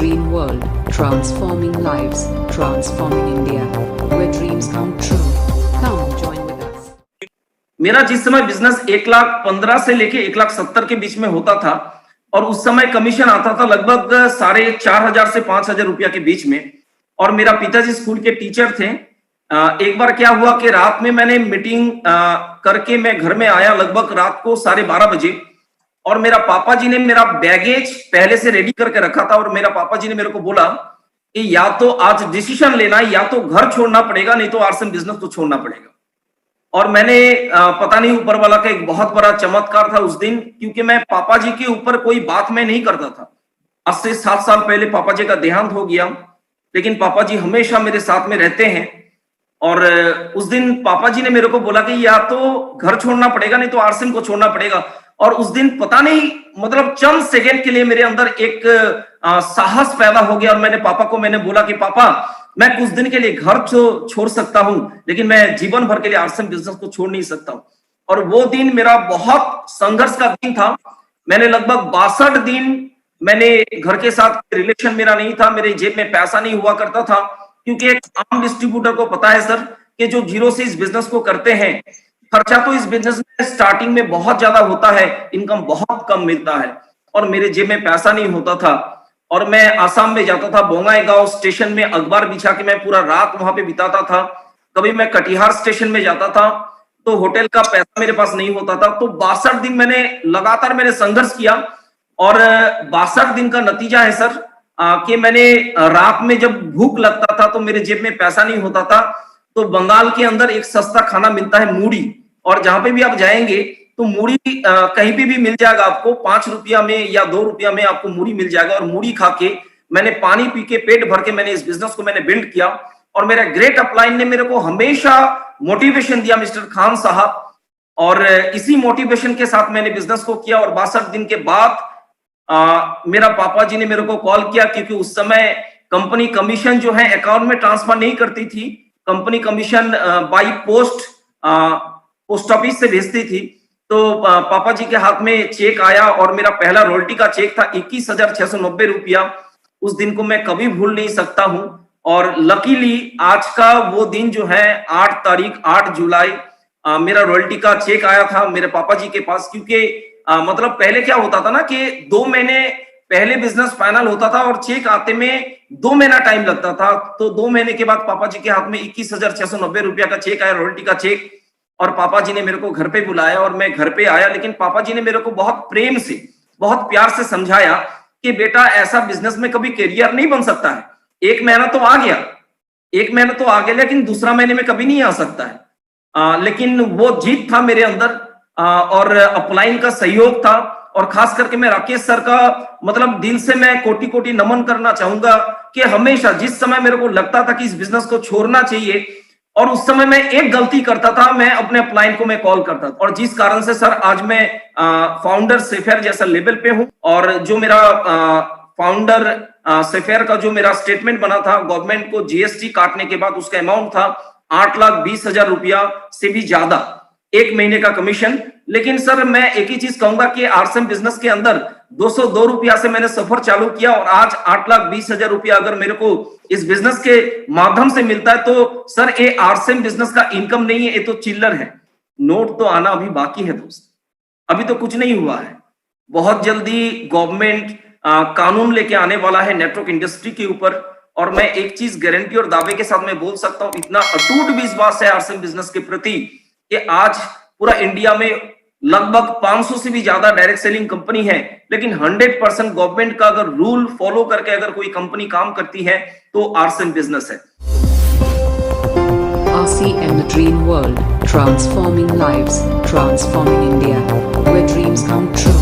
dream world, transforming lives, transforming India, where dreams come true. Come join with us. मेरा जिस समय business 1,15,000 से लेके 1,70,000 के बीच में होता था और उस समय कमीशन आता था लगभग 4,500 से 5,000 रुपया के बीच में। और मेरा पिताजी स्कूल के टीचर थे। एक बार क्या हुआ कि रात में मैंने मीटिंग करके मैं घर में आया लगभग रात को 12:30 बजे और मेरा पापा जी ने मेरा बैगेज पहले से रेडी करके रखा था और मेरा पापा जी ने मेरे को बोला कि या तो आज डिसीजन लेना है, या तो घर छोड़ना पड़ेगा, नहीं तो आरसीएम बिजनेस को छोड़ना पड़ेगा। और मैंने पता नहीं ऊपर वाला का एक बहुत बड़ा चमत्कार था उस दिन, क्योंकि मैं पापा जी के ऊपर कोई बात मैं नहीं करता था। आज से 7 साल पहले पापा जी का देहांत हो गया, लेकिन पापा जी हमेशा मेरे साथ में रहते हैं। और उस दिन पापा जी ने मेरे को बोला कि या तो घर छोड़ना पड़ेगा, नहीं तो आरसीएम को छोड़ना पड़ेगा। और उस दिन पता नहीं मतलब चंद सेकंड के लिए मेरे अंदर एक साहस पैदा हो गया और मैंने पापा को बोला कि पापा मैं कुछ दिन के लिए घर छोड़ सकता हूं, लेकिन मैं जीवन भर के लिए आरसीएम बिजनेस को छोड़ नहीं सकता हूं। और वो दिन मेरा बहुत संघर्ष का दिन था। मैंने लगभग 62 दिन मैंने घर के साथ रिलेशन मेरा नहीं था, मेरे जेब में पैसा नहीं हुआ करता था, क्योंकि एक आम डिस्ट्रीब्यूटर को पता है सर कि जो जीरो से इस बिजनेस को करते हैं, खर्चा तो इस बिजनेस में स्टार्टिंग में बहुत ज्यादा होता है, इनकम बहुत कम मिलता है। और मेरे जेब में पैसा नहीं होता था और मैं आसाम में जाता था, बोंगाईगांव स्टेशन में अखबार बिछा के मैं पूरा रात वहां पे बिताता था। कभी मैं कटिहार स्टेशन में जाता था तो होटल का पैसा मेरे पास नहीं होता था। तो 62 दिन मैंने लगातार संघर्ष किया और 62 दिन का नतीजा है सर कि मैंने रात में जब भूख लगता था तो मेरे जेब में पैसा नहीं होता था, तो बंगाल के अंदर एक सस्ता खाना मिलता है मूढ़ी, और जहां पे भी आप जाएंगे तो मूढ़ी कहीं पे भी मिल जाएगा आपको, 5 रुपया में या 2 रुपया में आपको मूढ़ी मिल जाएगा। और मूढ़ी खा के मैंने पानी पी के पेट भर के मैंने इस बिजनेस को बिल्ड किया। और मेरा ग्रेट अपलाइन ने मेरे को हमेशा मोटिवेशन दिया, मिस्टर खान साहब, और इसी मोटिवेशन के साथ मैंने बिजनेस को किया। और 62 दिन के बाद मेरा पापा जी ने मेरे को कॉल किया, क्योंकि उस समय कंपनी कमीशन जो है अकाउंट में ट्रांसफर नहीं करती थी, company commission by post office से भेजती थी। तो पापा जी के हाथ में चेक आया और मेरा पहला रॉयल्टी का चेक था 21,690 रुपया। उस दिन को मैं कभी भूल नहीं सकता हूं। और लकीली आज का वो दिन जो है 8 जुलाई मेरा रॉयल्टी का चेक आया था मेरे पापा जी के पास। क्योंकि मतलब पहले क्या होता था ना कि 2 महीने पहले बिजनेस फाइनल होता था और चेक आते में 2 महीना टाइम लगता था। तो 2 महीने के बाद पापा जी के हाथ में 21,690 रुपया का चेक आया, रॉयल्टी का चेक। और पापा जी ने मेरे को घर पे बुलाया और मैं घर पे आया, लेकिन पापा जी ने मेरे को बहुत प्रेम से, बहुत प्यार से समझाया कि बेटा ऐसा बिजनेस में कभी करियर नहीं बन सकता है। 1 महीना तो आ गया, 1 महीना तो आ गया, लेकिन दूसरा महीने में कभी नहीं आ सकता है। लेकिन वो जीत था मेरे अंदर और अपलाइन का सहयोग था। और खास करके मैं राकेश सर का मतलब दिल से मैं कोटि कोटि नमन करना चाहूंगा कि हमेशा जिस समय मेरे को लगता था कि इस बिजनेस को छोड़ना चाहिए और उस समय मैं एक गलती करता था, मैं अपने अपलाइन को मैं कॉल करता था। और जिस कारण से सर आज मैं फाउंडर सेफेयर जैसा लेवल पे हूं। और जो मेरा फाउंडर सेफेयर का जो मेरा स्टेटमेंट बना था, गवर्नमेंट को जीएसटी काटने के बाद उसका अमाउंट था 8,20,000 रुपया से भी ज्यादा, 1 महीने का कमीशन। लेकिन सर मैं एक ही चीज कहूंगा कि आरसीएम बिजनेस के अंदर 202 रुपया से मैंने सफर चालू किया और आज 8,20,000 रुपया अगर मेरे को इस बिजनेस के माध्यम से मिलता है तो सर ये आरसीएम बिजनेस का इनकम नहीं है, ये तो चिल्लर है। नोट तो आना अभी बाकी है दोस्त, अभी तो कुछ नहीं हुआ है। बहुत जल्दी गवर्नमेंट कानून लेके आने वाला है नेटवर्क इंडस्ट्री के ऊपर। और मैं एक चीज गारंटी और दावे के साथ मैं बोल सकता हूं, इतना अटूट विश्वास है आरसीएम बिजनेस के प्रति कि आज पूरा इंडिया में लगभग 500 से भी ज्यादा डायरेक्ट सेलिंग कंपनी है, लेकिन 100% गवर्नमेंट का अगर रूल फॉलो करके अगर कोई कंपनी काम करती है तो आरसीएम बिजनेस है। RCM, the dream world, transforming lives, transforming India, where dreams come true.